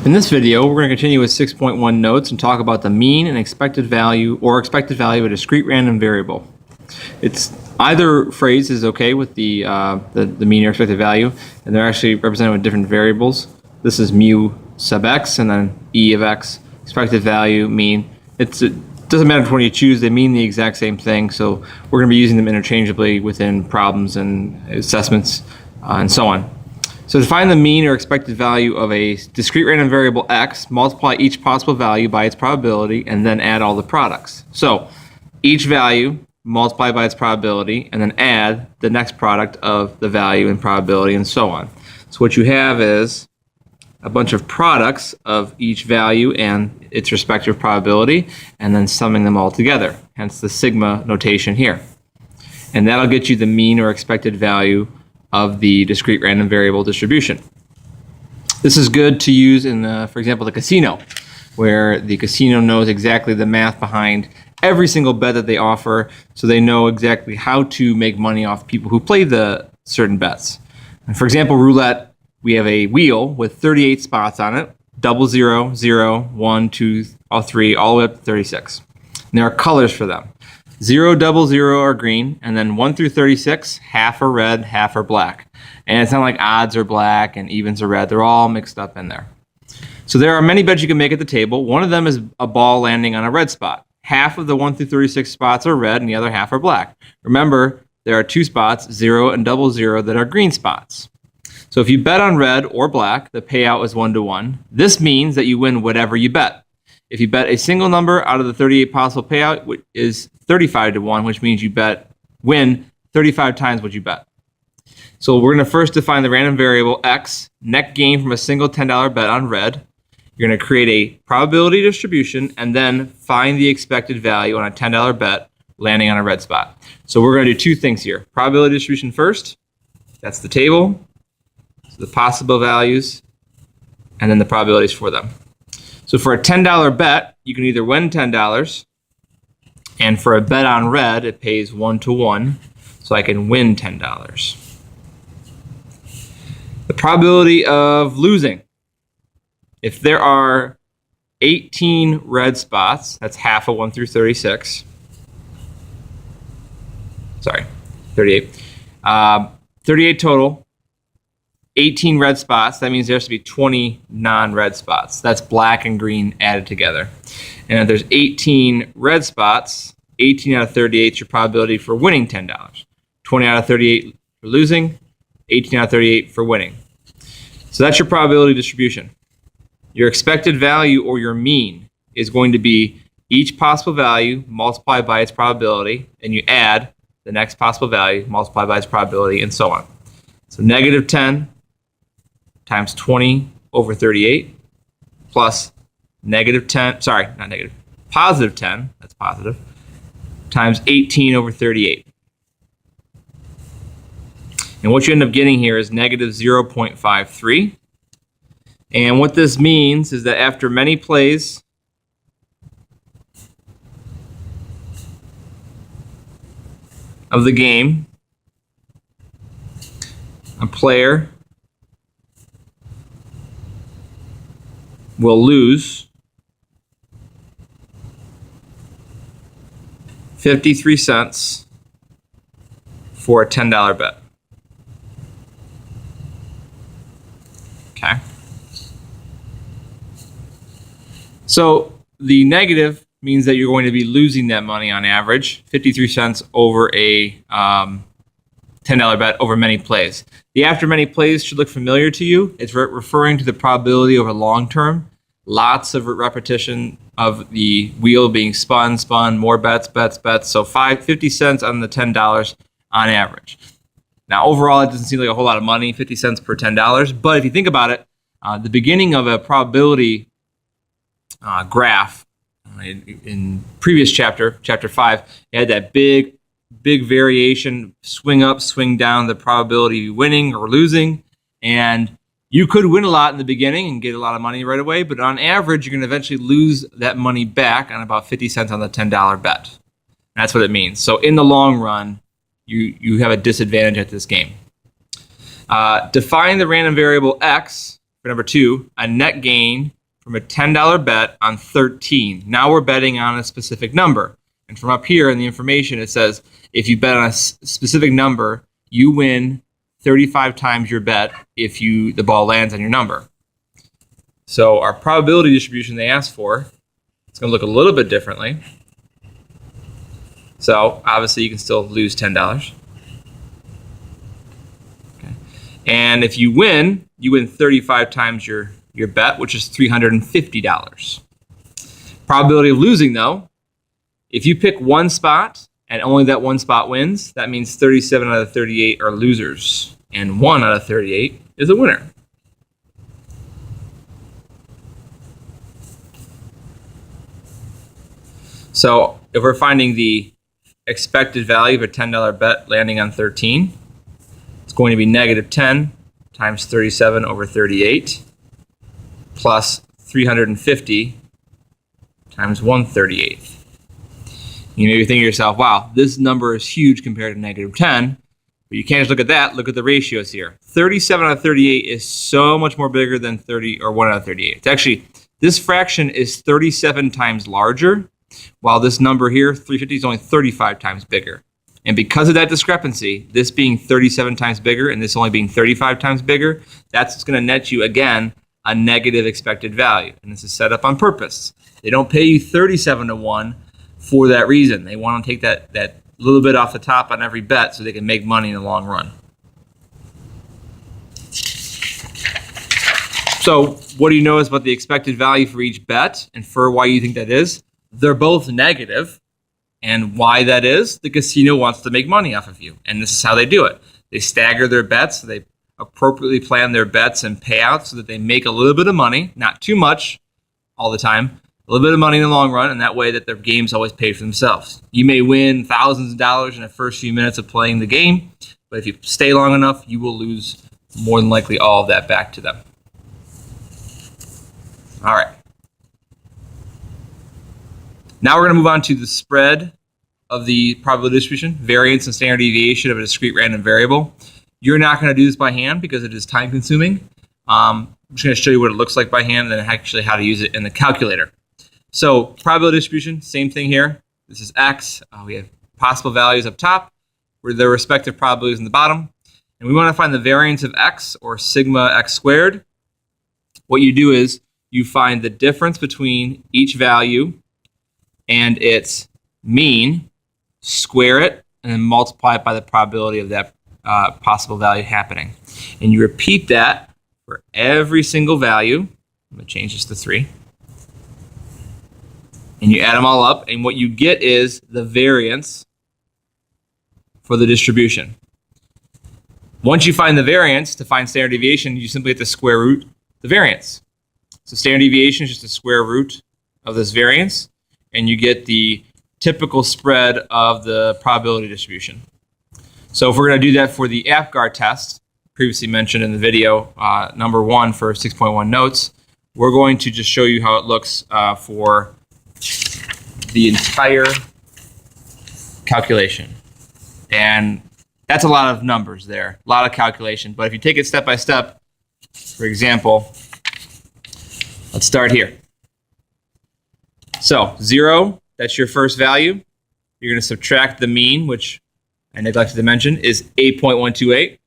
In this video, we're going to continue with 6.1 notes and talk about the mean and expected value or expected value of a discrete random variable. It's either phrase is okay with the mean or expected value, and they're actually represented with different variables. This is mu sub x and then e of x, expected value, mean. It doesn't matter which one you choose, they mean the exact same thing, so we're going to be using them interchangeably within problems and assessments and so on. So to find the mean or expected value of a discrete random variable x, multiply each possible value by its probability and then add all the products. So each value multiply by its probability and then add the next product of the value and probability and so on. So what you have is a bunch of products of each value and its respective probability and then summing them all together, hence the sigma notation here. And that'll get you the mean or expected value of the discrete random variable distribution. This is good to use in, for example, the casino, where the casino knows exactly the math behind every single bet that they offer, so they know exactly how to make money off people who play the certain bets. And for example, roulette, we have a wheel with 38 spots on it, 00, 0, 1, 2, all 3, all the way up to 36. And there are colors for them. 0, 00 are green, and then 1 through 36, half are red, half are black. And it's not like odds are black and evens are red. They're all mixed up in there. So there are many bets you can make at the table. One of them is a ball landing on a red spot. Half of the 1 through 36 spots are red, and the other half are black. Remember, there are two spots, 0 and 00, that are green spots. So if you bet on red or black, the payout is 1-to-1. This means that you win whatever you bet. If you bet a single number out of the 38 possible payout, which is 35-to-1, which means you win 35 times what you bet. So we're going to first define the random variable x, net gain from a single $10 bet on red. You're going to create a probability distribution and then find the expected value on a $10 bet landing on a red spot. So we're going to do two things here. Probability distribution first. That's the table, so the possible values, and then the probabilities for them. So for a $10 bet, you can either win $10, and for a bet on red, it pays 1-to-1, so I can win $10. The probability of losing. If there are 18 red spots, that's half of 1 through 36. Sorry, 38. 38 total. 18 red spots, that means there has to be 20 non-red spots. That's black and green added together. And if there's 18 red spots, 18 out of 38 is your probability for winning $10. 20 out of 38 for losing, 18 out of 38 for winning. So that's your probability distribution. Your expected value or your mean is going to be each possible value multiplied by its probability, and you add the next possible value multiplied by its probability, and so on. So negative 10 times 20 over 38 plus negative 10, sorry, not negative, positive 10, that's positive, times 18 over 38. And what you end up getting here is negative 0.53. And what this means is that after many plays, of the game, a player will lose 53 cents for a $10 bet. Okay. So the negative means that you're going to be losing that money on average, 53 cents over a $10 bet over many plays. The after many plays should look familiar to you. It's referring to the probability over long term. Lots of repetition of the wheel being spun, more bets. So 50 cents on the $10 on average. Now, overall, it doesn't seem like a whole lot of money, 50 cents per $10. But if you think about it, the beginning of a probability graph in previous chapter 5, you had that big variation, swing up, swing down, the probability of winning or losing. And you could win a lot in the beginning and get a lot of money right away, but on average, you're going to eventually lose that money back on about 50 cents on the $10 bet. And that's what it means. So in the long run, you have a disadvantage at this game. Define the random variable x for number 2, a net gain from a $10 bet on 13. Now we're betting on a specific number. And from up here in the information, it says if you bet on a specific number, you win 35 times your bet if the ball lands on your number. So our probability distribution they asked for, it's going to look a little bit differently. So obviously you can still lose $10. Okay. And if you win 35 times your bet, which is $350. Probability of losing, though, if you pick one spot and only that one spot wins, that means 37 out of 38 are losers, and 1 out of 38 is a winner. So if we're finding the expected value of a $10 bet landing on 13, it's going to be negative 10 times 37 over 38 plus 350 times 1/38. You may be thinking to yourself, wow, this number is huge compared to negative 10. But you can't just look at that. Look at the ratios here. 37 out of 38 is so much more bigger than 30 or 1 out of 38. It's actually, this fraction is 37 times larger, while this number here, 350, is only 35 times bigger. And because of that discrepancy, this being 37 times bigger and this only being 35 times bigger, that's what's going to net you, again, a negative expected value. And this is set up on purpose. They don't pay you 37 to 1 for that reason. They want to take that little bit off the top on every bet so they can make money in the long run. So what do you notice about the expected value for each bet and for why you think that is? They're both negative. And why that is, the casino wants to make money off of you. And this is how they do it. They stagger their bets. They appropriately plan their bets and payouts so that they make a little bit of money, not too much all the time, a little bit of money in the long run, and that way that their games always pay for themselves. You may win thousands of dollars in the first few minutes of playing the game, but if you stay long enough, you will lose more than likely all of that back to them. All right. Now we're going to move on to the spread of the probability distribution, variance and standard deviation of a discrete random variable. You're not going to do this by hand because it is time consuming. I'm just going to show you what it looks like by hand and then actually how to use it in the calculator. So probability distribution, same thing here. This is X. We have possible values up top with their respective probabilities in the bottom. And we want to find the variance of X, or sigma X squared. What you do is you find the difference between each value and its mean, square it, and then multiply it by the probability of that possible value happening. And you repeat that for every single value. I'm going to change this to 3. And you add them all up, and what you get is the variance for the distribution. Once you find the variance, to find standard deviation, you simply have to square root the variance. So standard deviation is just the square root of this variance, and you get the typical spread of the probability distribution. So if we're going to do that for the APGAR test, previously mentioned in the video, number 1 for 6.1 notes, we're going to just show you how it looks for the entire calculation. And that's a lot of numbers there, a lot of calculation. But if you take it step by step, for example, let's start here. So 0, that's your first value. You're going to subtract the mean, which I neglected to mention is 8.128.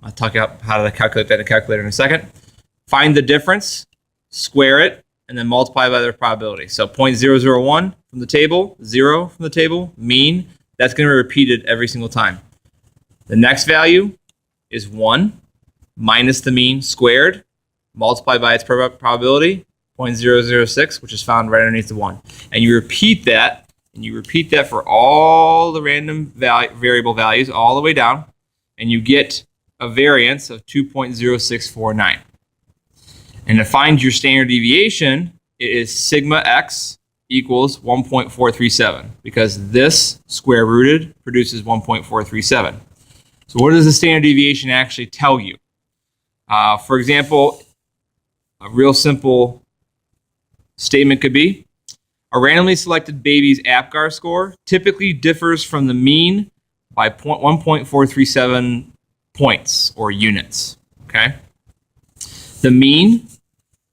I'll talk about how to calculate that in a calculator in a second. Find the difference, square it, and then multiply by the probability. So 0.001 from the table, 0 from the table, mean, that's going to be repeated every single time. The next value is 1 minus the mean squared, multiplied by its probability, 0.006, which is found right underneath the 1. And you repeat that, for all the random variable values all the way down, and you get a variance of 2.0649. And to find your standard deviation, it is sigma x equals 1.437, because this square rooted produces 1.437. So what does the standard deviation actually tell you? For example, a real simple statement could be, a randomly selected baby's APGAR score typically differs from the mean by 1.437 points or units. Okay? The mean,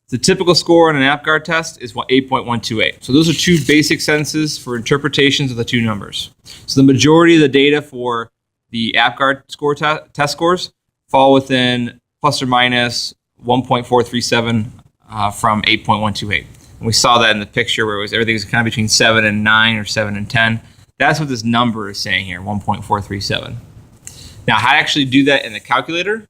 the typical score on an APGAR test is 8.128. So those are two basic sentences for interpretations of the two numbers. So the majority of the data for the APGAR score test scores fall within plus or minus 1.437 from 8.128. And we saw that in the picture where everything was kind of between 7 and 9 or 7 and 10. That's what this number is saying here, 1.437. Now, how to actually do that in the calculator